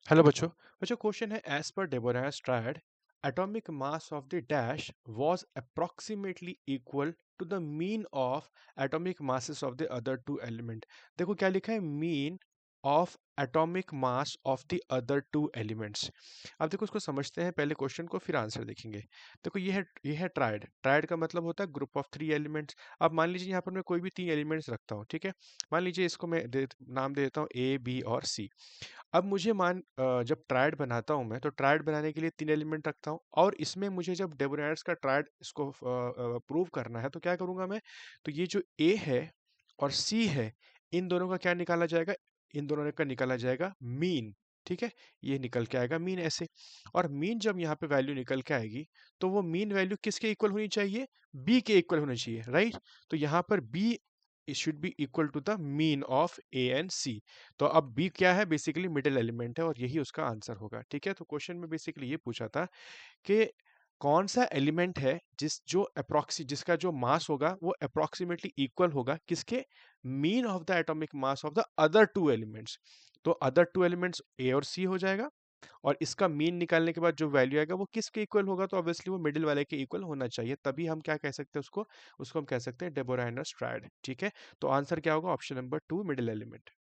Hello बच्चों। बच्चों question है एज पर डेबोरास triad atomic mass of the dash was approximately equal to the mean of atomic masses of the other two element. देखो क्या लिखा है, mean of atomic mass of the other two elements. अब देखो उसको समझते हैं, पहले क्वेश्चन को फिर आंसर देखेंगे। देखो ये है ट्रायड। ट्रायड का मतलब होता है ग्रुप ऑफ थ्री एलिमेंट्स। अब मान लीजिए यहाँ पर मैं कोई भी तीन एलिमेंट्स रखता हूँ, ठीक है। मान लीजिए इसको मैं नाम दे देता हूँ ए बी और सी। अब मुझे जब ट्रायड बनाता हूँ मैं, तो ट्रायड बनाने के लिए तीन एलिमेंट रखता हूँ, और इसमें मुझे जब डेबोनाइड्स का ट्रायड इसको प्रूव करना है तो क्या करूँगा मैं। तो ये जो ए है और सी है, इन दोनों का क्या निकाला जाएगा, इन दोनों का निकाला जाएगा मीन। ठीक है, ये निकल के आएगा मीन ऐसे। और मीन जब यहाँ पे वैल्यू निकल के आएगी, तो वो मीन वैल्यू किसके इक्वल होनी चाहिए, बी के इक्वल होनी चाहिए, राइट। तो यहाँ पर B should be equal to the mean of A and C. तो अब बी क्या है, बेसिकली मिडिल एलिमेंट है, और यही उसका आंसर होगा। ठीक है, तो क्वेश्चन में बेसिकली ये पूछा था कि कौन सा एलिमेंट है जिसका जो मास होगा वो अप्रोक्सीमेटली इक्वल होगा किसके, mean of the atomic mass of the other two elements. तो अदर टू एलिमेंट्स ए और सी हो जाएगा, और इसका मीन निकालने के बाद जो वैल्यू आएगा वो किसके इक्वल होगा, तो ऑब्वियसली वो मिडिल वाले के इक्वल होना चाहिए। तभी हम क्या कह सकते हैं उसको, उसको हम कह सकते हैं डेबोराइनस ट्रायड। ठीक है, तो आंसर क्या होगा, ऑप्शन नंबर 2 मिडिल एलिमेंट।